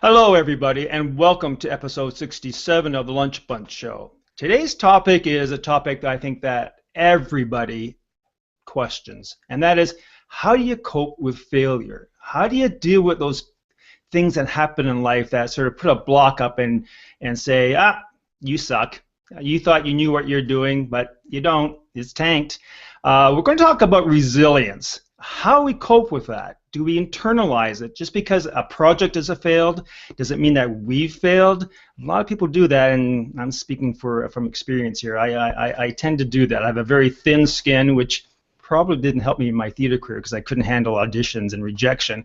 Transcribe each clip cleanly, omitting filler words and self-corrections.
Hello, everybody, and welcome to episode 67 of the Lunch Bunch Show. Today's topic is a topic that I think that everybody questions, and that is, how do you cope with failure? How do you deal with those things that happen in life that sort of put a block up and say, you suck. You thought you knew what you're doing, but you don't. It's tanked. We're going to talk about resilience. How we cope with that. Do we internalize it? Just because a project has failed, does it mean that we've failed? A lot of people do that, and I'm speaking from experience here. I tend to do that. I have a very thin skin, which probably didn't help me in my theater career because I couldn't handle auditions and rejection.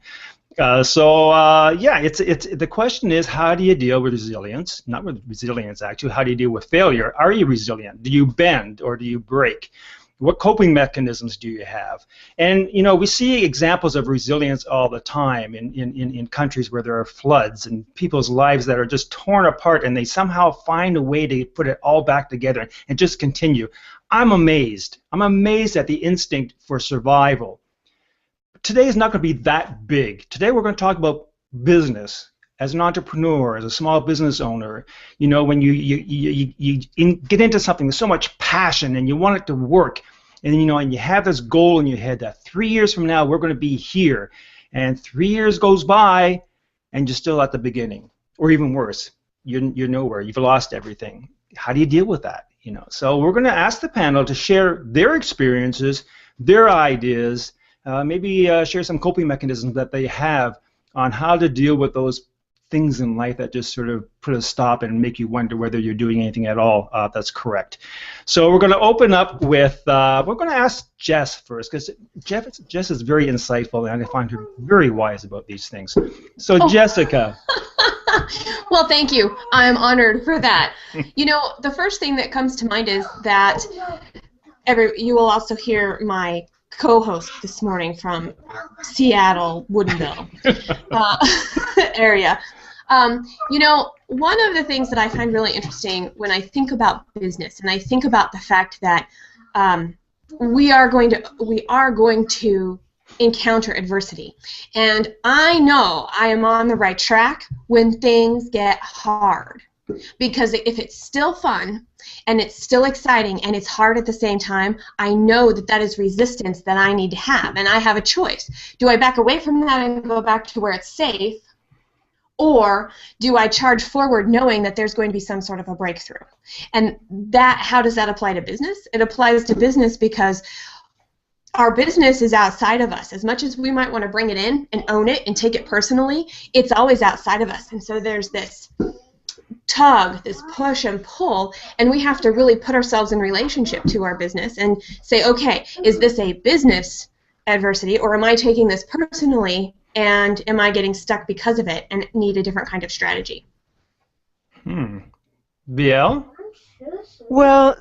It's the question is, how do you deal with resilience? Not with resilience, actually. How do you deal with failure? Are you resilient? Do you bend or do you break? What coping mechanisms do you have? And, we see examples of resilience all the time in countries where there are floods and people's lives that are just torn apart, and they somehow find a way to put it all back together and just continue. I'm amazed. I'm amazed at the instinct for survival. Today is not going to be that big. Today we're going to talk about business. As an entrepreneur, as a small business owner, when you get into something with so much passion and you want it to work, and and you have this goal in your head that 3 years from now we're going to be here, and 3 years goes by and you're still at the beginning, or even worse, you're nowhere. You've lost everything. How do you deal with that? So we're going to ask the panel to share their experiences, their ideas, maybe share some coping mechanisms that they have on how to deal with those things in life that just sort of put a stop and make you wonder whether you're doing anything at all that's correct. So we're going to open up with, we're going to ask Jess first, because Jess is very insightful, and I find her very wise about these things. So Jessica. Well, thank you. I'm honored for that. The first thing that comes to mind is that you will also hear my co-host this morning from Seattle, Woodinville area. One of the things that I find really interesting when I think about business, and I think about the fact that we are going to encounter adversity, and I know I am on the right track when things get hard, because if it's still fun and it's still exciting and it's hard at the same time, I know that is resistance that I need to have, and I have a choice. Do I back away from that and go back to where it's safe, or do I charge forward knowing that there's going to be some sort of a breakthrough? And how does that apply to business? It applies to business because our business is outside of us. As much as we might want to bring it in and own it and take it personally, it's always outside of us. And so there's this tug, this push and pull, and we have to really put ourselves in relationship to our business and say, okay, is this a business adversity, or am I taking this personally, and am I getting stuck because of it and need a different kind of strategy? BL? Well,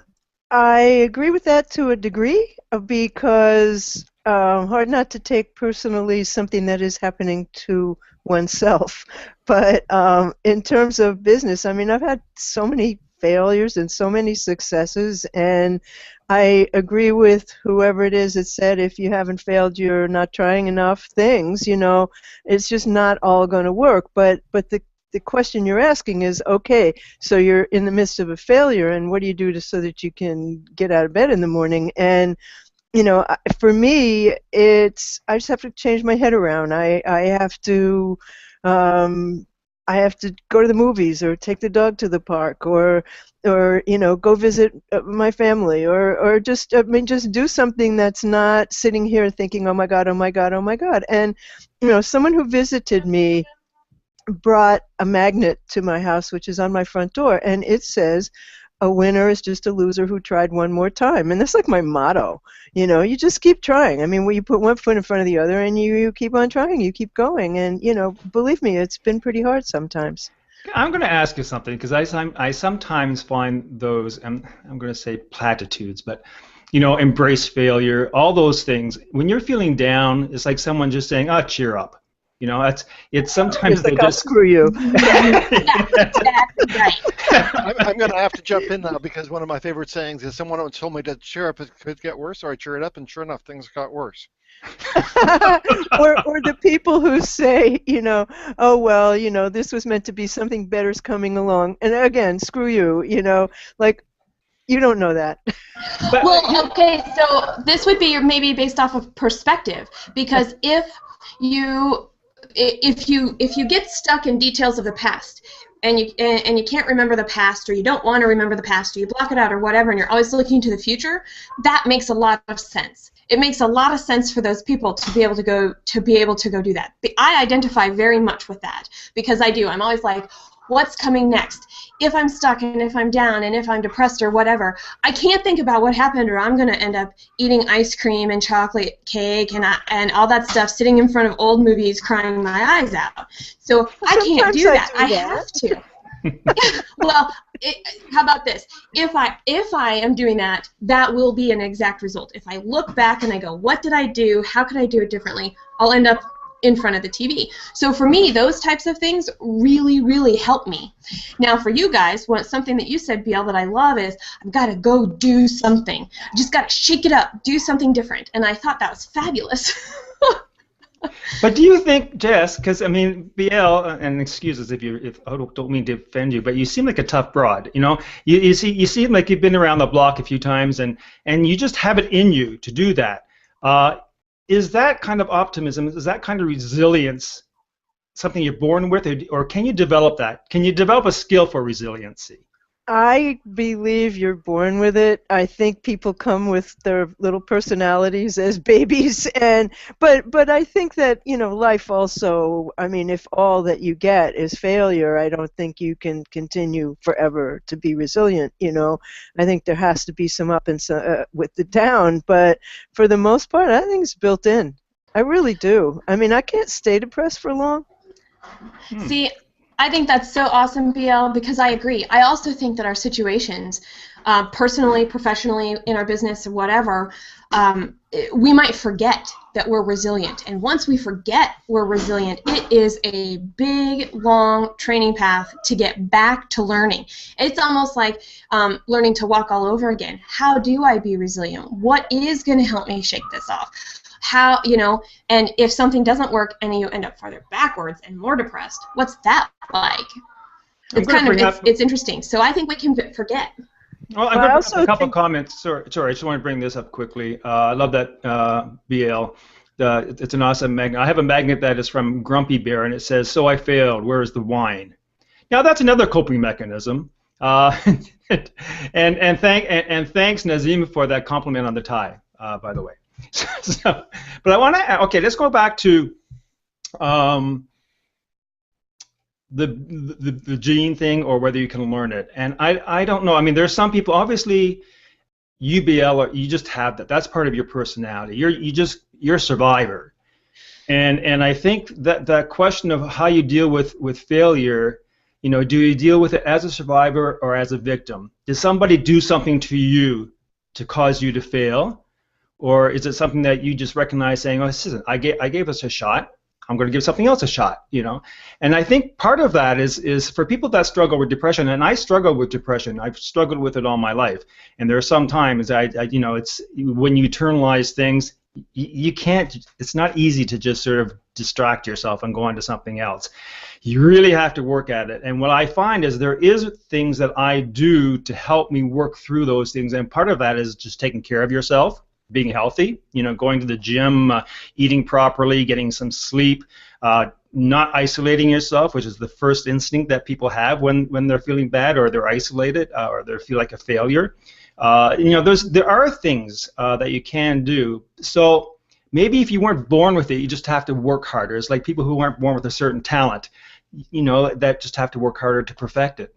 I agree with that to a degree, because hard not to take personally something that is happening to oneself. But in terms of business, I've had so many failures and so many successes, and I agree with whoever it is that said if you haven't failed, you're not trying enough things. It's just not all going to work. But the question you're asking is, okay, so you're in the midst of a failure, and what do you do so that you can get out of bed in the morning? And for me, I just have to change my head around. I have to go to the movies, or take the dog to the park, or go visit my family, or just do something that's not sitting here thinking, oh my God, oh my God, oh my God. And someone who visited me brought a magnet to my house, which is on my front door, and it says, a winner is just a loser who tried one more time. And that's like my motto. You just keep trying. You put one foot in front of the other, and you keep on trying. You keep going. And, believe me, it's been pretty hard sometimes. I'm going to ask you something, because I sometimes find those, I'm going to say platitudes, but, embrace failure, all those things. When you're feeling down, it's like someone just saying, cheer up. It's sometimes they just screw you. That's right. I'm going to have to jump in now, because one of my favorite sayings is, someone once told me that cheer up, it could get worse, or I cheer it up, and sure enough, things got worse. or the people who say, oh well, this was meant to be something better's coming along, and again, screw you, like you don't know that. But Well, okay, so this would be maybe based off of perspective, because you if you get stuck in details of the past and you can't remember the past, or you don't want to remember the past, or you block it out or whatever, and you're always looking to the future, that makes a lot of sense. It makes a lot of sense for those people to be able to go do that. I identify very much with that, because I do. I'm always like, what's coming next? If I'm stuck and if I'm down and if I'm depressed or whatever, I can't think about what happened, or I'm going to end up eating ice cream and chocolate cake and all that stuff, sitting in front of old movies crying my eyes out. So I can't do that. I have to. Well, how about this? If I am doing that, that will be an exact result. If I look back and I go, what did I do? How could I do it differently? I'll end up in front of the TV. So for me, those types of things really, really help me. Now for you guys, something that you said, BL, that I love is, I've got to go do something. I just got to shake it up, do something different. And I thought that was fabulous. But do you think, Jess, because I mean, BL, and excuses if I don't mean to offend you, but you seem like a tough broad. You seem like you've been around the block a few times, and you just have it in you to do that. Is that kind of optimism? Is that kind of resilience something you're born with, or can you develop that? Can you develop a skill for resiliency? I believe you're born with it. I think people come with their little personalities as babies, but I think that life also. I mean, if all that you get is failure, I don't think you can continue forever to be resilient. I think there has to be some up and some with the down, but for the most part, I think it's built in. I really do. I mean, I can't stay depressed for long. See, I think that's so awesome, BL, because I agree. I also think that our situations, personally, professionally, in our business, or whatever, we might forget that we're resilient. And once we forget we're resilient, it is a big, long training path to get back to learning. It's almost like learning to walk all over again. How do I be resilient? What is going to help me shake this off? How, and if something doesn't work and you end up farther backwards and more depressed, what's that like? It's interesting. So I think we can forget. Well, I'm going to have a couple comments. Sorry, I just want to bring this up quickly. I love that BL. It's an awesome magnet. I have a magnet that is from Grumpy Bear, and it says, "So I failed. Where is the wine?" Now that's another coping mechanism. And thanks Nazim for that compliment on the tie, by the way. But I want to. Okay, let's go back to the gene thing, or whether you can learn it. And I don't know. I mean, there's some people. Obviously, UBL, you just have that. That's part of your personality. You're a survivor. And I think that question of how you deal with failure. Do you deal with it as a survivor or as a victim? Did somebody do something to you to cause you to fail? Or is it something that you just recognize, saying, "Oh, this isn't. I gave this a shot. I'm going to give something else a shot." And I think part of that is for people that struggle with depression, and I struggle with depression. I've struggled with it all my life. And there are some times it's when you internalize things, you can't. It's not easy to just sort of distract yourself and go on to something else. You really have to work at it. And what I find is there is things that I do to help me work through those things. And part of that is just taking care of yourself. Being healthy, going to the gym, eating properly, getting some sleep, not isolating yourself, which is the first instinct that people have when they're feeling bad, or they're isolated, or they feel like a failure. There are things that you can do. So maybe if you weren't born with it, you just have to work harder. It's like people who aren't born with a certain talent, that just have to work harder to perfect it.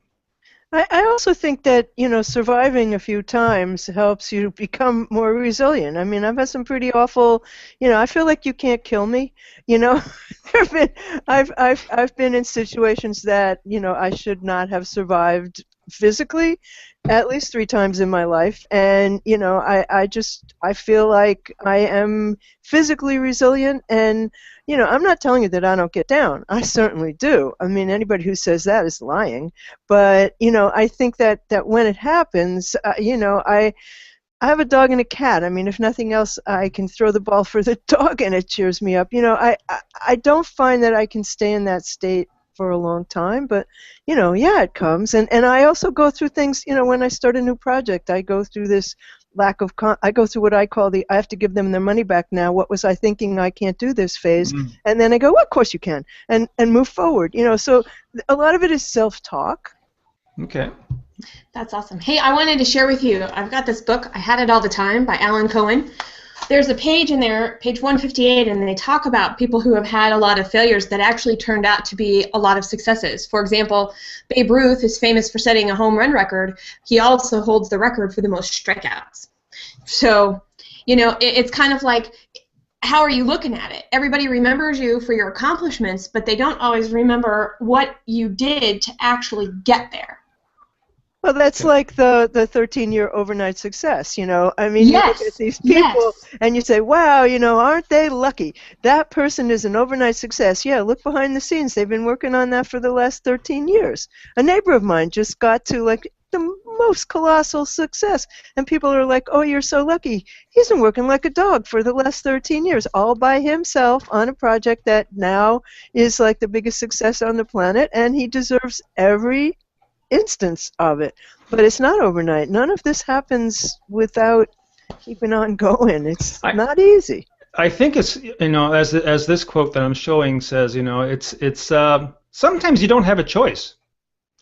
I also think that, surviving a few times helps you become more resilient. I mean, I've had some pretty awful, I feel like you can't kill me. I've been in situations that, I should not have survived physically at least 3 times in my life, and I feel like I am physically resilient, and I'm not telling you that I don't get down. I certainly do. I mean, anybody who says that is lying. But I think that when it happens, I have a dog and a cat. I mean, if nothing else, I can throw the ball for the dog and it cheers me up. I don't find that I can stay in that state for a long time, but, yeah, it comes. And I also go through things, when I start a new project, I go through this I go through what I call I have to give them their money back now. What was I thinking? I can't do this phase. Mm. And then I go, well, of course you can, and move forward. So a lot of it is self-talk. Okay. That's awesome. Hey, I wanted to share with you, I've got this book, I Had It All the Time by Alan Cohen. There's a page in there, page 158, and they talk about people who have had a lot of failures that actually turned out to be a lot of successes. For example, Babe Ruth is famous for setting a home run record. He also holds the record for the most strikeouts. So, it's kind of like, how are you looking at it? Everybody remembers you for your accomplishments, but they don't always remember what you did to actually get there. Well, that's like the 13-year overnight success, I mean, Yes. You look at these people and you say, wow, aren't they lucky? That person is an overnight success. Yeah, look behind the scenes. They've been working on that for the last 13 years. A neighbor of mine just got to, the most colossal success. And people are like, oh, you're so lucky. He's been working like a dog for the last 13 years, all by himself on a project that now is like the biggest success on the planet, and he deserves every instance of it. But it's not overnight. None of this happens without keeping on going. It's not easy. I think it's, as this quote that I'm showing says, it's sometimes you don't have a choice.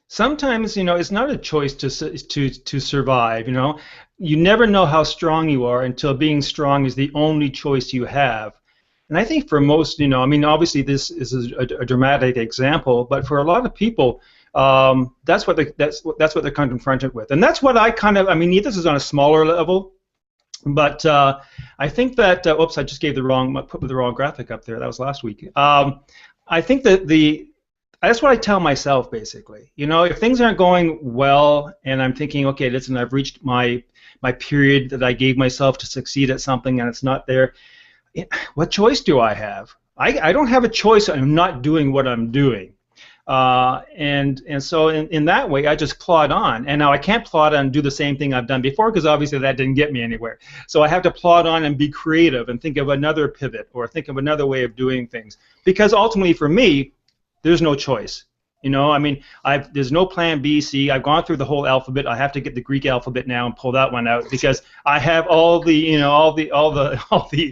Sometimes, it's not a choice to survive, You never know how strong you are until being strong is the only choice you have. And I think for most, obviously this is a dramatic example, but for a lot of people, that's what they're confronted with, and that's what I this is on a smaller level, but I think that oops, I just gave put the wrong graphic up there. That was last week. I think that that's what I tell myself basically. If things aren't going well, and I'm thinking, okay, listen, I've reached my period that I gave myself to succeed at something, and it's not there. What choice do I have? I don't have a choice. I'm not doing what I'm doing. And so in that way, I just plod on. And now I can't plod on and do the same thing I've done before, because obviously that didn't get me anywhere. So I have to plod on and be creative and think of another pivot or think of another way of doing things. Because ultimately for me, there's no choice. There's no plan B, C. I've gone through the whole alphabet. I have to get the Greek alphabet now and pull that one out, because I have all the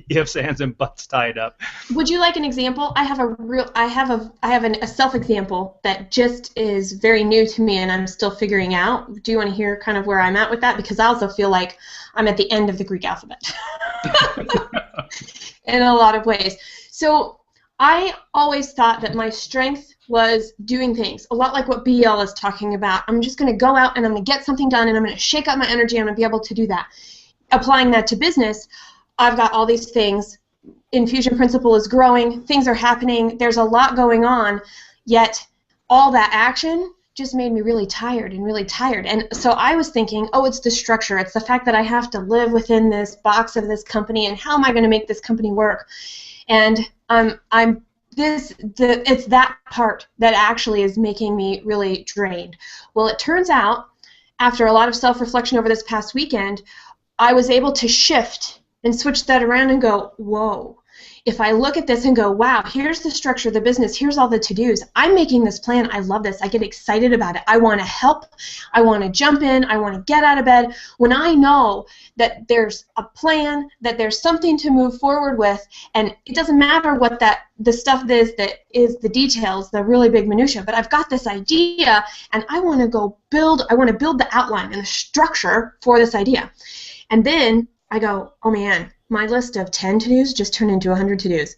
ifs, ands, and buts tied up. Would you like an example? I have a self-example that just is very new to me and I'm still figuring out. Do you want to hear kind of where I'm at with that? Because I also feel like I'm at the end of the Greek alphabet in a lot of ways. So I always thought that my strength was doing things, a lot like what BL is talking about. I'm just going to go out and I'm going to get something done and I'm going to shake up my energy and I'm going to be able to do that. Applying that to business, I've got all these things. Infusion Principle is growing. Things are happening. There's a lot going on, yet all that action just made me really tired and really tired. And so I was thinking, oh, it's the structure. It's the fact that I have to live within this box of this company, and how am I going to make this company work? And it's that part that actually is making me really drained. Well, it turns out, after a lot of self-reflection over this past weekend, I was able to shift and switch that around and go, whoa. If I look at this and go, wow, here's the structure of the business, here's all the to-dos. I'm making this plan. I love this. I get excited about it. I want to help. I want to jump in. I want to get out of bed. When I know that there's a plan, that there's something to move forward with, and it doesn't matter what the stuff is that is the details, the really big minutia, but I've got this idea, and I want to go build the outline and the structure for this idea. And then I go, oh man, my list of 10 to-dos just turned into 100 to-dos.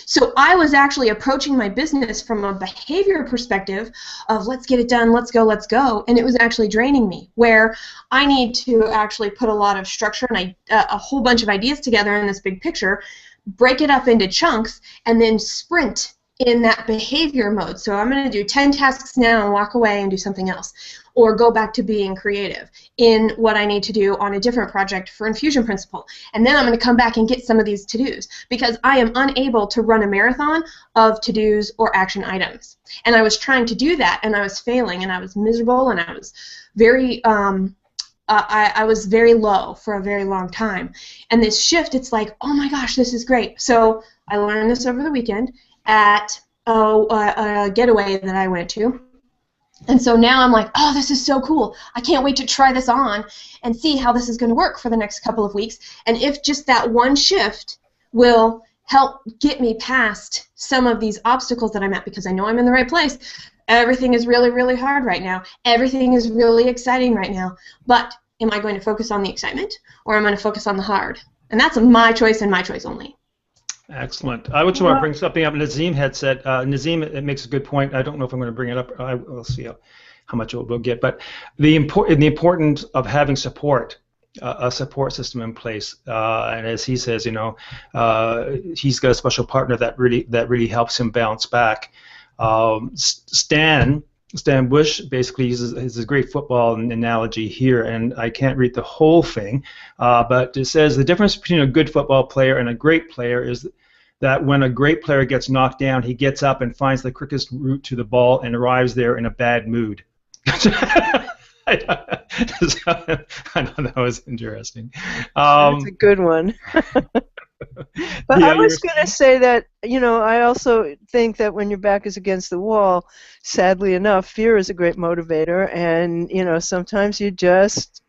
So I was actually approaching my business from a behavior perspective of let's get it done, let's go, and it was actually draining me, where I need to actually put a lot of structure and a whole bunch of ideas together in this big picture, break it up into chunks, and then sprint in that behavior mode. So I'm going to do 10 tasks now and walk away and do something else, or go back to being creative in what I need to do on a different project for Infusion Principle. And then I'm going to come back and get some of these to-dos, because I am unable to run a marathon of to-dos or action items. And I was trying to do that, and I was failing, and I was miserable, and I was very I was very low for a very long time. And this shift, it's like, oh my gosh, this is great. So I learned this over the weekend at a getaway that I went to. And so now I'm like, oh, this is so cool. I can't wait to try this on and see how this is going to work for the next couple of weeks. And if just that one shift will help get me past some of these obstacles that I'm at, because I know I'm in the right place. Everything is really, really hard right now. Everything is really exciting right now. But am I going to focus on the excitement, or am I going to focus on the hard? And that's my choice and my choice only. Excellent. I just want to bring something up. Nazim had said, Nazim, it makes a good point. I don't know if I'm going to bring it up. We'll see how much we'll get. But the importance of having support, a support system in place. And as he says, you know, he's got a special partner that really helps him bounce back. Stan Bush basically uses a great football analogy here, and I can't read the whole thing, but it says the difference between a good football player and a great player is that when a great player gets knocked down, he gets up and finds the quickest route to the ball and arrives there in a bad mood. I know that was interesting. That's a good one. But yeah, I was going to say that, you know, I also think that when your back is against the wall, sadly enough, fear is a great motivator, and, you know, sometimes you just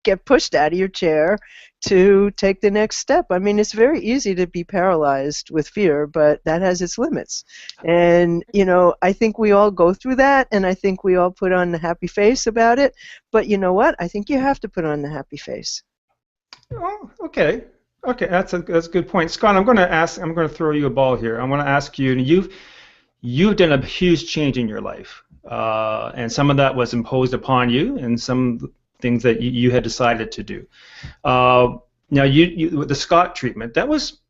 get pushed out of your chair to take the next step. I mean, it's very easy to be paralyzed with fear, but that has its limits. And, you know, I think we all go through that, and I think we all put on the happy face about it. But you know what? I think you have to put on the happy face. Oh, okay. Okay, that's a good point, Scott. I'm going to throw you a ball here. I'm going to ask you, and you've done a huge change in your life, and some of that was imposed upon you, and some things that you had decided to do. Now, you with the Scott treatment, that was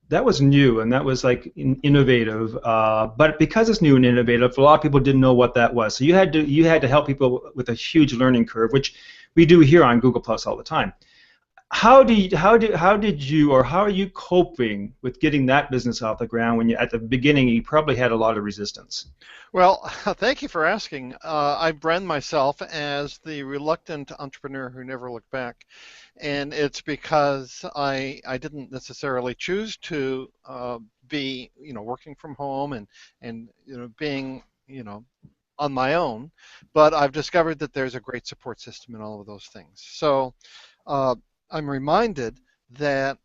new, and that was like innovative. But because it's new and innovative, a lot of people didn't know what that was. So you had to help people with a huge learning curve, which we do here on Google Plus all the time. How did you, or how are you coping with getting that business off the ground when at the beginning you probably had a lot of resistance? Well, thank you for asking. I brand myself as the reluctant entrepreneur who never looked back, and it's because I didn't necessarily choose to be, you know, working from home and you know, being, you know, on my own, but I've discovered that there's a great support system in all of those things. So I'm reminded that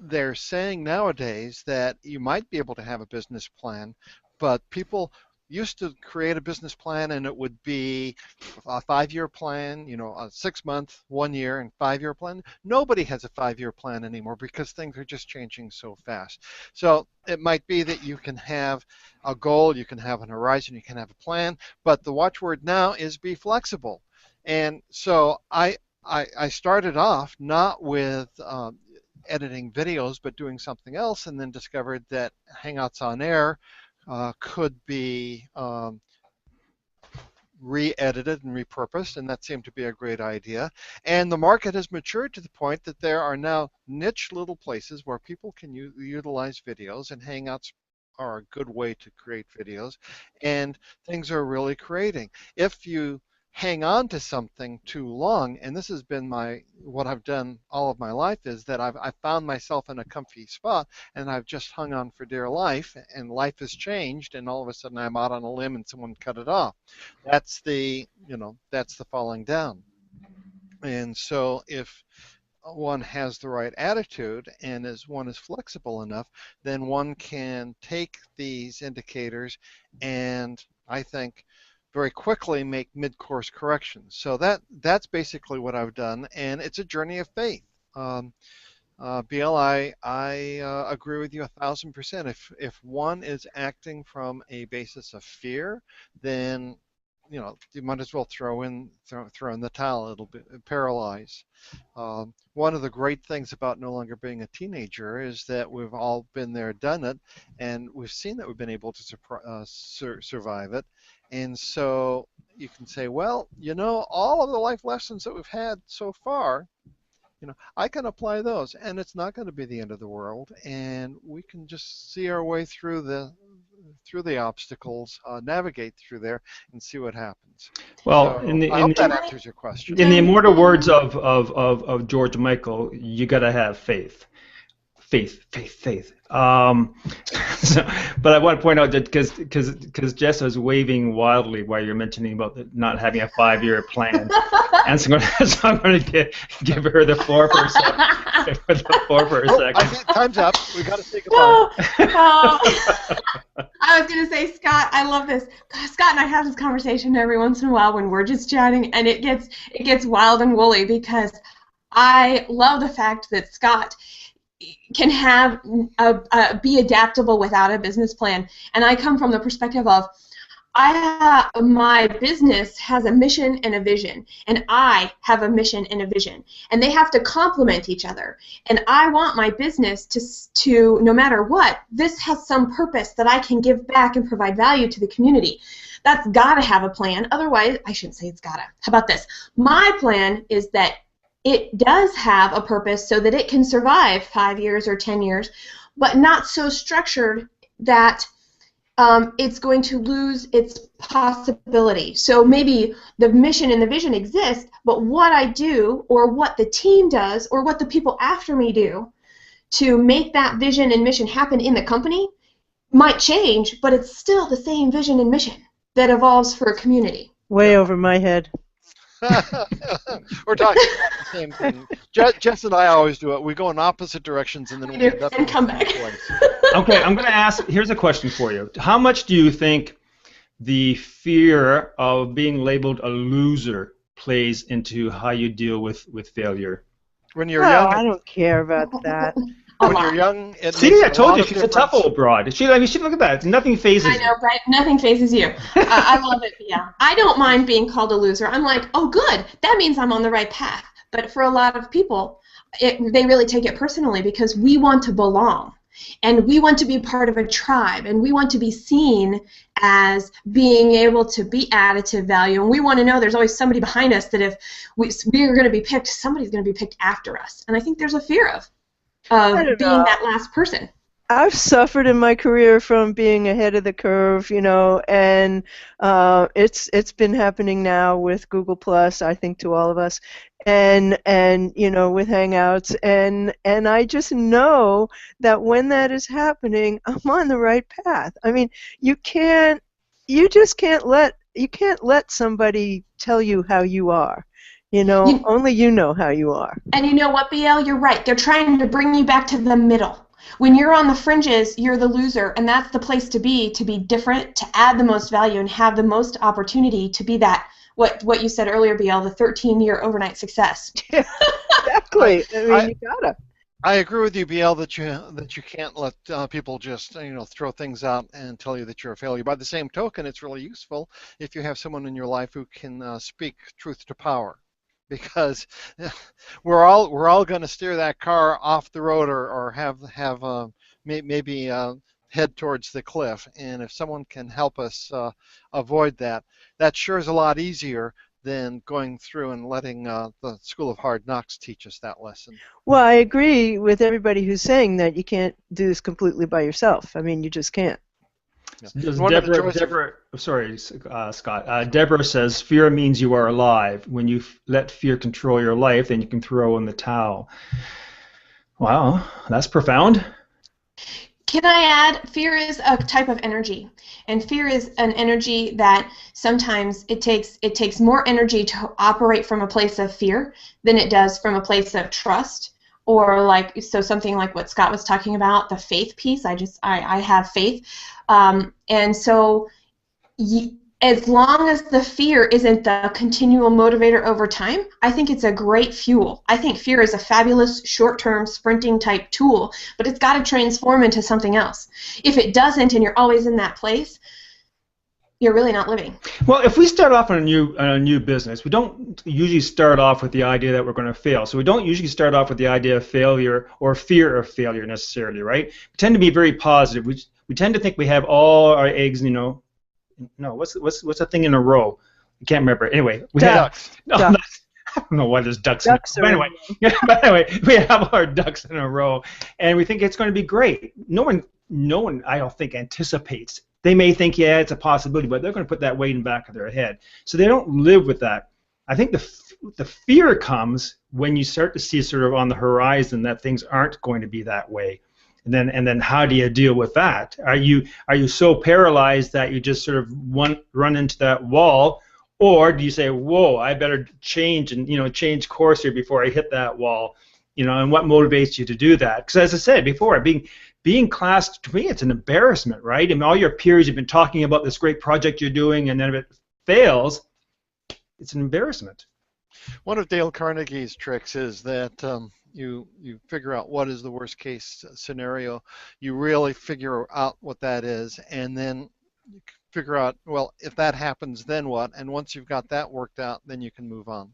they're saying nowadays that you might be able to have a business plan, but people used to create a business plan and it would be a 5-year plan, you know, a 6-month, 1 year, and 5-year plan. Nobody has a 5-year plan anymore because things are just changing so fast. So it might be that you can have a goal, you can have an horizon, you can have a plan, but the watchword now is be flexible. And so I started off not with editing videos, but doing something else, and then discovered that Hangouts on Air could be re-edited and repurposed, and that seemed to be a great idea. And the market has matured to the point that there are now niche little places where people can utilize videos, and Hangouts are a good way to create videos, and things are really creating. If you hang on to something too long, and this has been what I've done all of my life, is that I've found myself in a comfy spot and I've just hung on for dear life, and life has changed, and all of a sudden I'm out on a limb and someone cut it off. That's the falling down. And so if one has the right attitude and one is flexible enough, then one can take these indicators and, I think, very quickly make mid-course corrections. So that's basically what I've done, and it's a journey of faith. BL, I agree with you 1,000%. If one is acting from a basis of fear, then you might as well throw in the towel. It'll paralyze. One of the great things about no longer being a teenager is that we've all been there, done it, and we've seen that we've been able to survive it. And so you can say, well, all of the life lessons that we've had so far, I can apply those, and it's not going to be the end of the world, and we can just see our way through through the obstacles, navigate through there, and see what happens. Well, So I hope that answers your question. in the immortal words of George Michael, you got to have faith. Faith. But I want to point out that because Jess was waving wildly while you're mentioning about not having a 5-year plan, and so I'm going to give her the floor for a second. I think time's up. We got to say goodbye. I was going to say, Scott, I love this. Scott and I have this conversation every once in a while when we're just chatting, and it gets wild and woolly because I love the fact that Scott can have be adaptable without a business plan, and I come from the perspective of my business has a mission and a vision, and I have a mission and a vision, and they have to complement each other. And I want my business to no matter what, this has some purpose that I can give back and provide value to the community. That's got to have a plan. Otherwise, I shouldn't say it's gotta. How about this? My plan is that it does have a purpose so that it can survive 5 years or 10 years, but not so structured that it's going to lose its possibility. So maybe the mission and the vision exist, but what I do or what the team does or what the people after me do to make that vision and mission happen in the company might change, but it's still the same vision and mission that evolves for a community. Way over my head. We're talking about the same thing. Jess and I always do it. We go in opposite directions and then we end up and come back. Okay, I'm going to ask, here's a question for you. How much do you think the fear of being labeled a loser plays into how you deal with failure? When you're young, I don't care about that. when you're young, See, I told you, she's a tough old broad. She look at that. Nothing phases I know, right? Nothing phases you. I love it, yeah. I don't mind being called a loser. I'm like, oh, good. That means I'm on the right path. But for a lot of people, they really take it personally because we want to belong. And we want to be part of a tribe. And we want to be seen as being able to be additive value. And we want to know there's always somebody behind us that if we're going to be picked, somebody's going to be picked after us. And I think there's a fear of being that last person. I've suffered in my career from being ahead of the curve, and it's been happening now with Google Plus, I think, to all of us, and with Hangouts, and I just know that when that is happening, I'm on the right path. I mean, you can't let somebody tell you how you are. Only you know how you are. And you know what, BL? You're right. They're trying to bring you back to the middle. When you're on the fringes, you're the loser, and that's the place to be different, to add the most value, and have the most opportunity to be that, what you said earlier, BL, the 13-year overnight success. Yeah, exactly. I mean, you gotta. I agree with you, BL, that you can't let people just throw things out and tell you that you're a failure. By the same token, it's really useful if you have someone in your life who can speak truth to power. Because we're all going to steer that car off the road or have maybe head towards the cliff, and if someone can help us avoid that, that sure is a lot easier than going through and letting the School of Hard Knocks teach us that lesson. Well, I agree with everybody who's saying that you can't do this completely by yourself. I mean, you just can't. Deborah, sorry, Scott. Deborah says, fear means you are alive. When you let fear control your life, then you can throw in the towel. Wow, that's profound. Can I add, fear is a type of energy, and fear is an energy that sometimes it takes more energy to operate from a place of fear than it does from a place of trust. Or something like what Scott was talking about, the faith piece. I have faith, and so as long as the fear isn't the continual motivator over time, I think it's a great fuel. I think fear is a fabulous short-term sprinting type tool, but it's got to transform into something else. If it doesn't, and you're always in that place, you're really not living. Well, if we start off on a new business, we don't usually start off with the idea that we're going to fail. So we don't usually start off with the idea of failure or fear of failure necessarily, right? We tend to be very positive. We tend to think we have all our eggs, no, what's the thing in a row? I can't remember. Anyway, we ducks. I don't know why there's ducks in a row. But anyway, we have our ducks in a row, and we think it's going to be great. No one, I don't think, anticipates they may think, yeah, it's a possibility, but they're going to put that weight in the back of their head. So they don't live with that. I think the fear comes when you start to see sort of on the horizon that things aren't going to be that way. And then how do you deal with that? Are you so paralyzed that you just sort of run into that wall, or do you say, whoa, I better change and change course here before I hit that wall? And what motivates you to do that? Because as I said before, being classed, to me, it's an embarrassment, right? I mean, all your peers have been talking about this great project you're doing, and then if it fails, it's an embarrassment. One of Dale Carnegie's tricks is that you figure out what is the worst case scenario. You really figure out what that is, and then you figure out, well, if that happens, then what? And once you've got that worked out, then you can move on.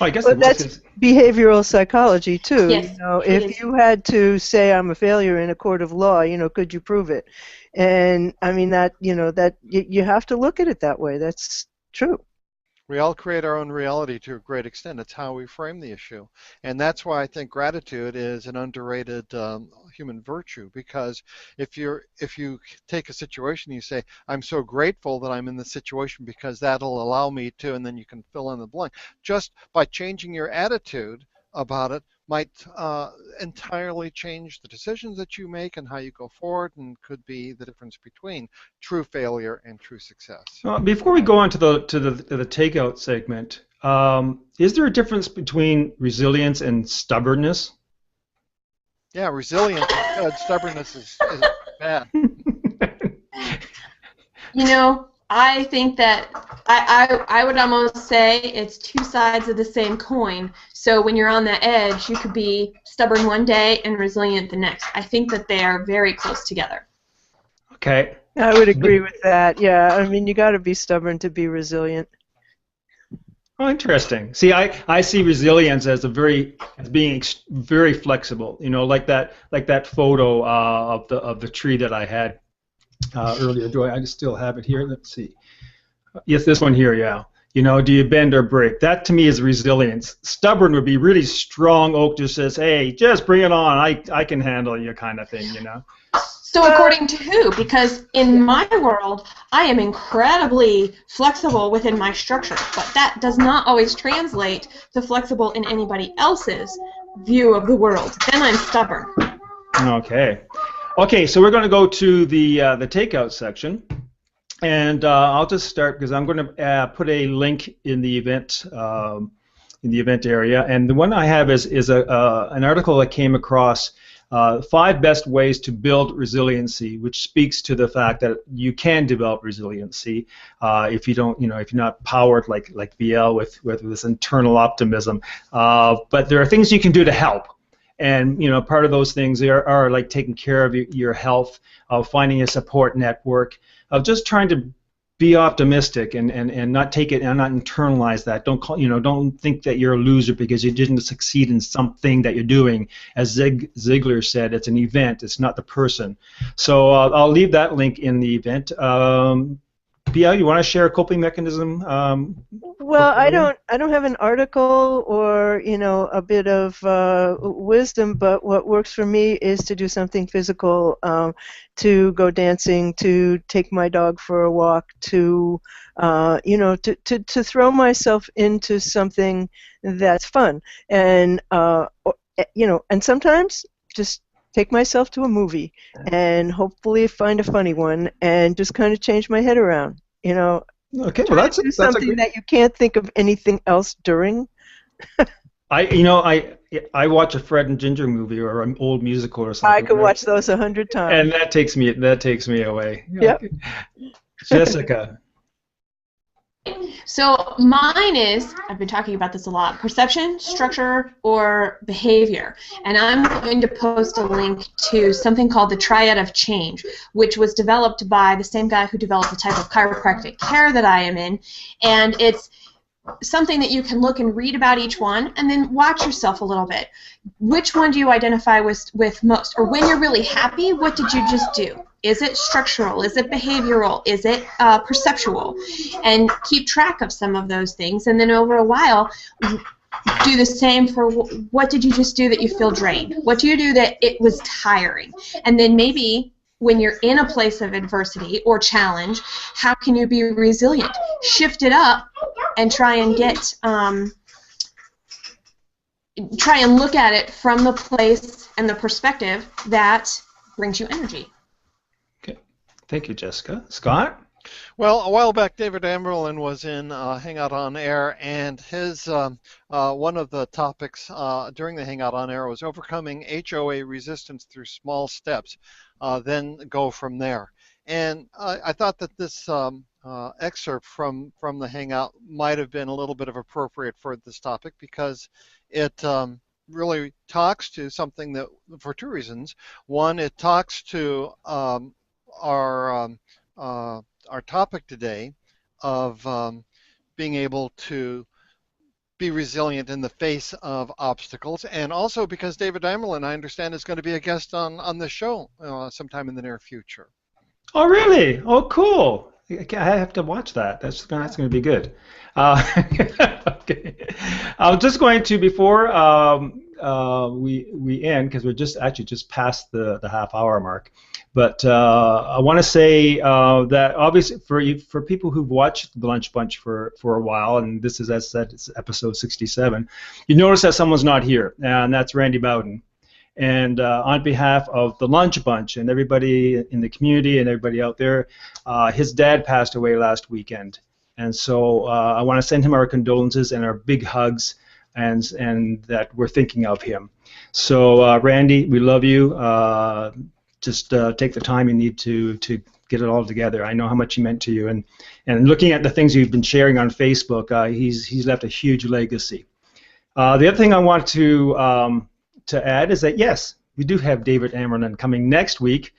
Well, I guess that's behavioral psychology too. Yes, if you had to say I'm a failure in a court of law, could you prove it? And I mean that you have to look at it that way. That's true. We all create our own reality to a great extent. It's how we frame the issue. And that's why I think gratitude is an underrated human virtue, because if you take a situation and you say, I'm so grateful that I'm in this situation because that'll allow me to, and then you can fill in the blank. Just by changing your attitude about it might entirely change the decisions that you make and how you go forward, and could be the difference between true failure and true success. Before we go on to the takeout segment, is there a difference between resilience and stubbornness? Yeah, resilience is good. Stubbornness is bad. I think that I would almost say it's two sides of the same coin. So when you're on the edge, you could be stubborn one day and resilient the next. I think that they are very close together. Okay. I would agree with that. Yeah, I mean, you got to be stubborn to be resilient. Oh, interesting. See, I see resilience as being very flexible. Like that photo of the tree that I had earlier. I just still have it here. Let's see. Yes, this one here. Yeah. Do you bend or break? That to me is resilience. Stubborn would be really strong oak, just says, hey, just bring it on. I can handle you, kind of thing. So according to who? Because in my world, I am incredibly flexible within my structure, but that does not always translate to flexible in anybody else's view of the world. Then I'm stubborn. Okay, so we're going to go to the takeout section, and I'll just start because I'm going to put a link in the event area, and the one I have is an article that came across. 5 best ways to build resiliency, which speaks to the fact that you can develop resiliency if you don't, if you're not powered like VL with this internal optimism. But there are things you can do to help, and part of those things are like taking care of your health, of finding a support network, of just trying to be optimistic and not take it and not internalize that. Don't think that you're a loser because you didn't succeed in something that you're doing. As Ziglar said, it's an event. It's not the person. So I'll leave that link in the event. Bia, you want to share a coping mechanism? Well, I don't have an article or a bit of wisdom, but what works for me is to do something physical, to go dancing, to take my dog for a walk, to to throw myself into something that's fun, and and sometimes just take myself to a movie and hopefully find a funny one and just kind of change my head around. Okay, well that's something that you can't think of anything else during. I watch a Fred and Ginger movie or an old musical or something. I could watch those 100 times. And that takes me away. Yep. Okay. Jessica. So mine is, I've been talking about this a lot, perception, structure, or behavior. And I'm going to post a link to something called the Triad of Change, which was developed by the same guy who developed the type of chiropractic care that I am in. And it's something that you can look and read about each one and then watch yourself a little bit. Which one do you identify with most? Or when you're really happy, what did you just do? Is it structural? Is it behavioral? Is it perceptual? And keep track of some of those things, and then over a while, do the same for what did you just do that you feel drained? What do you do that it was tiring? And then maybe when you're in a place of adversity or challenge, how can you be resilient? Shift it up and try and look at it from the place and the perspective that brings you energy. Okay. Thank you, Jessica. Scott? Well, a while back, David Amerlin was in Hangout on Air, and his one of the topics during the Hangout on Air was overcoming HOA resistance through small steps, then go from there. And I thought that this excerpt from the Hangout might have been a little bit of appropriate for this topic because it really talks to something that, for two reasons. One, it talks to our topic today of being able to be resilient in the face of obstacles, and also because David Amerlin, I understand, is going to be a guest on the show sometime in the near future. Oh, really? Oh, cool. I have to watch that. That's going to be good. Okay. I'm just going to, before we end, because we're just past the half-hour mark, but I want to say that obviously for people who've watched the Lunch Bunch for a while, and this is, as I said, it's episode 67, you notice that someone's not here, and that's Randy Bowden. And on behalf of the Lunch Bunch and everybody in the community and everybody out there, his dad passed away last weekend. And so I want to send him our condolences and our big hugs, and that we're thinking of him. So Randy, we love you. Just take the time you need to get it all together. I know how much he meant to you. And looking at the things you've been sharing on Facebook, he's left a huge legacy. The other thing I want to add is that, yes, we do have David Amerlin coming next week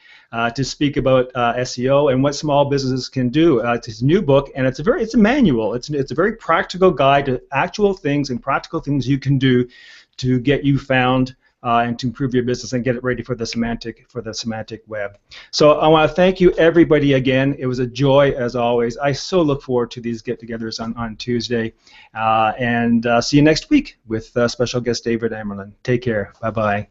to speak about SEO and what small businesses can do. It's his new book, and it's a manual. It's a very practical guide to actual things and practical things you can do to get you found and to improve your business and get it ready for the semantic web. So I want to thank you, everybody, again. It was a joy, as always. I so look forward to these get-togethers on Tuesday. And see you next week with special guest David Amerlin. Take care. Bye-bye.